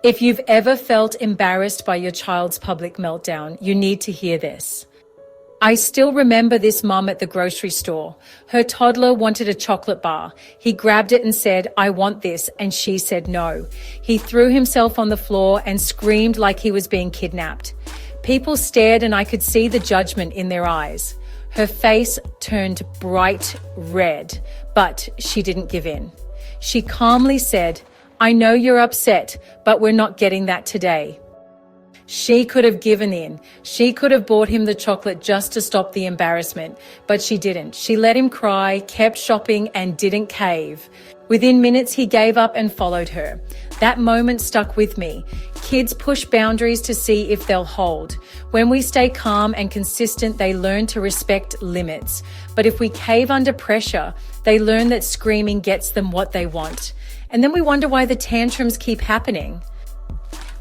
If you've ever felt embarrassed by your child's public meltdown, you need to hear this. I still remember this mom at the grocery store. Her toddler wanted a chocolate bar. He grabbed it and said, "I want this," and she said no. He threw himself on the floor and screamed like he was being kidnapped. People stared and I could see the judgment in their eyes. Her face turned bright red, but she didn't give in. She calmly said, "I know you're upset, but we're not getting that today." She could have given in. She could have bought him the chocolate just to stop the embarrassment, but she didn't. She let him cry, kept shopping, and didn't cave. Within minutes, he gave up and followed her. That moment stuck with me. Kids push boundaries to see if they'll hold. When we stay calm and consistent, they learn to respect limits. But if we cave under pressure, they learn that screaming gets them what they want. And then we wonder why the tantrums keep happening.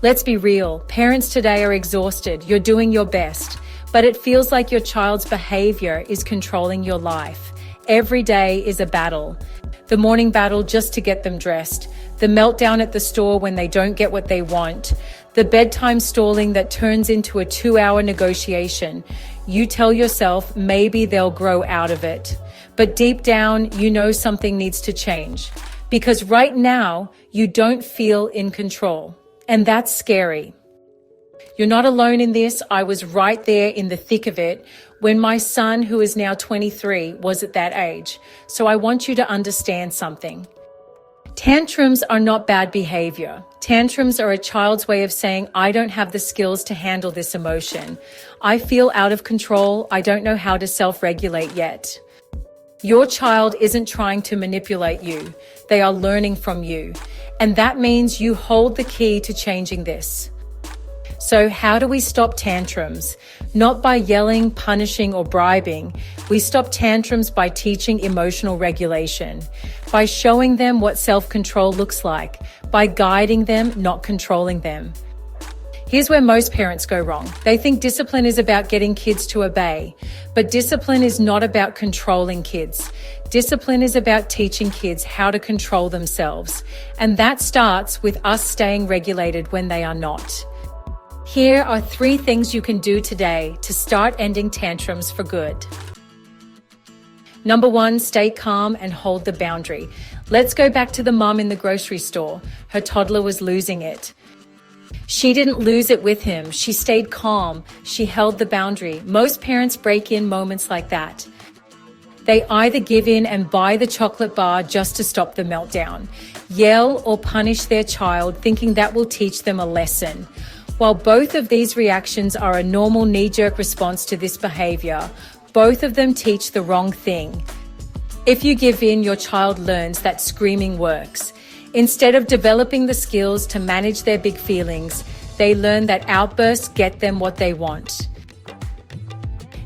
Let's be real. Parents today are exhausted. You're doing your best, but it feels like your child's behavior is controlling your life. Every day is a battle. The morning battle just to get them dressed. The meltdown at the store when they don't get what they want. The bedtime stalling that turns into a 2-hour negotiation. You tell yourself maybe they'll grow out of it. But deep down, you know something needs to change. Because right now, you don't feel in control. And that's scary. You're not alone in this. I was right there in the thick of it when my son, who is now 23, was at that age. So I want you to understand something. Tantrums are not bad behavior. Tantrums are a child's way of saying, "I don't have the skills to handle this emotion. I feel out of control. I don't know how to self-regulate yet." Your child isn't trying to manipulate you. They are learning from you. And that means you hold the key to changing this. So how do we stop tantrums? Not by yelling, punishing, or bribing. We stop tantrums by teaching emotional regulation, by showing them what self-control looks like, by guiding them, not controlling them. Here's where most parents go wrong. They think discipline is about getting kids to obey, but discipline is not about controlling kids. Discipline is about teaching kids how to control themselves, and that starts with us staying regulated when they are not. Here are 3 things you can do today to start ending tantrums for good. Number 1, stay calm and hold the boundary. Let's go back to the mom in the grocery store. Her toddler was losing it. She didn't lose it with him. She stayed calm. She held the boundary. Most parents break in moments like that. They either give in and buy the chocolate bar just to stop the meltdown, yell or punish their child thinking that will teach them a lesson. While both of these reactions are a normal knee-jerk response to this behavior, both of them teach the wrong thing. If you give in, your child learns that screaming works. Instead of developing the skills to manage their big feelings, they learn that outbursts get them what they want.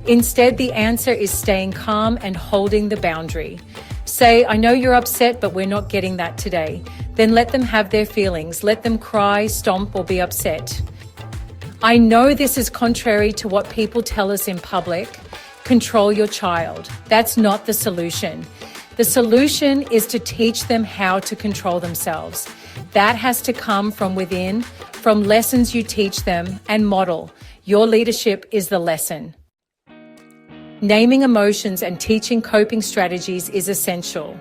Instead, the answer is staying calm and holding the boundary. Say, "I know you're upset, but we're not getting that today." Then let them have their feelings. Let them cry, stomp, or be upset. I know this is contrary to what people tell us in public. Control your child. That's not the solution. The solution is to teach them how to control themselves. That has to come from within, from lessons you teach them and model. Your leadership is the lesson. Naming emotions and teaching coping strategies is essential.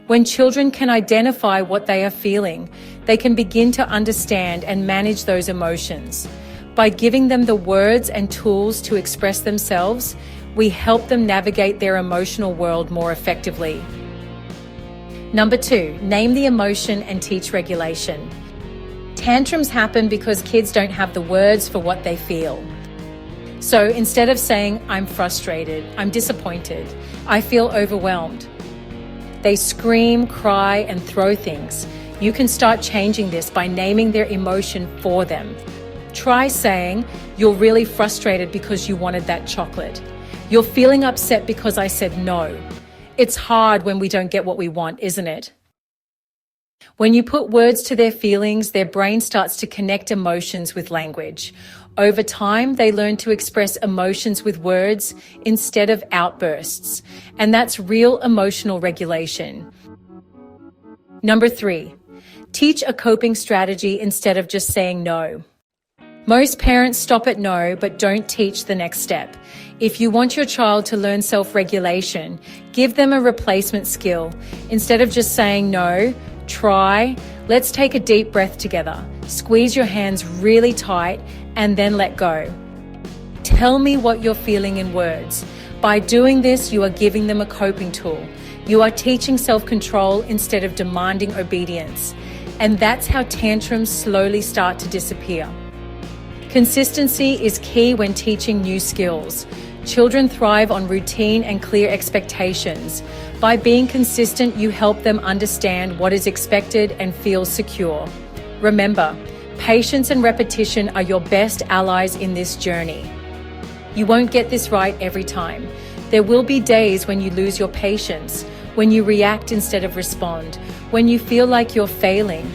When children can identify what they are feeling, they can begin to understand and manage those emotions. By giving them the words and tools to express themselves, we help them navigate their emotional world more effectively. Number 2, name the emotion and teach regulation. Tantrums happen because kids don't have the words for what they feel. So instead of saying, "I'm frustrated, I'm disappointed, I feel overwhelmed," they scream, cry, and throw things. You can start changing this by naming their emotion for them. Try saying, "You're really frustrated because you wanted that chocolate. You're feeling upset because I said no." It's hard when we don't get what we want, isn't it? When you put words to their feelings, their brain starts to connect emotions with language. Over time, they learn to express emotions with words instead of outbursts, and that's real emotional regulation. Number 3, Teach a coping strategy instead of just saying no. Most parents stop at no, but don't teach the next step. If you want your child to learn self-regulation, give them a replacement skill. Instead of just saying no, try. Let's take a deep breath together. Squeeze your hands really tight and then let go. Tell me what you're feeling in words. By doing this, you are giving them a coping tool. You are teaching self-control instead of demanding obedience. And that's how tantrums slowly start to disappear. Consistency is key when teaching new skills. Children thrive on routine and clear expectations. By being consistent, you help them understand what is expected and feel secure. Remember, patience and repetition are your best allies in this journey. You won't get this right every time. There will be days when you lose your patience, when you react instead of respond, when you feel like you're failing.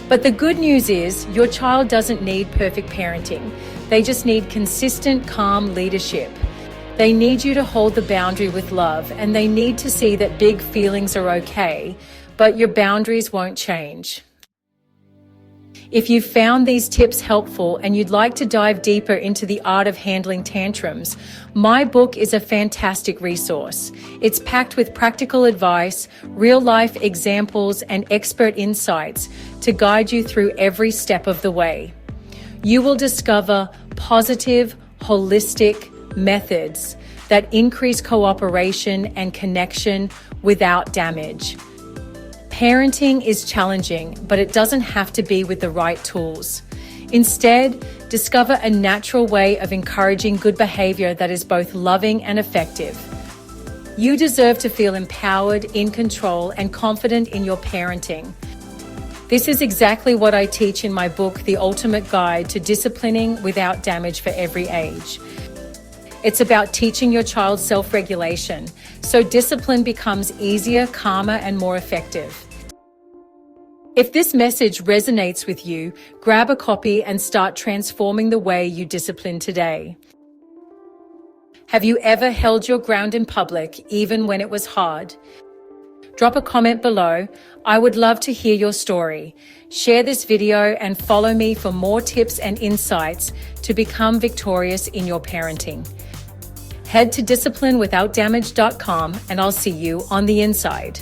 But the good news is, your child doesn't need perfect parenting. They just need consistent, calm leadership. They need you to hold the boundary with love, and they need to see that big feelings are okay, but your boundaries won't change. If you found these tips helpful and you'd like to dive deeper into the art of handling tantrums, my book is a fantastic resource. It's packed with practical advice, real-life examples, and expert insights to guide you through every step of the way. You will discover positive, holistic methods that increase cooperation and connection without damage. Parenting is challenging, but it doesn't have to be with the right tools. Instead, discover a natural way of encouraging good behavior that is both loving and effective. You deserve to feel empowered, in control, and confident in your parenting. This is exactly what I teach in my book, The Ultimate Guide to Disciplining Without Damage for Every Age. It's about teaching your child self-regulation, so discipline becomes easier, calmer, and more effective. If this message resonates with you, grab a copy and start transforming the way you discipline today. Have you ever held your ground in public, even when it was hard? Drop a comment below. I would love to hear your story. Share this video and follow me for more tips and insights to become victorious in your parenting. Head to disciplinewithoutdamage.com and I'll see you on the inside.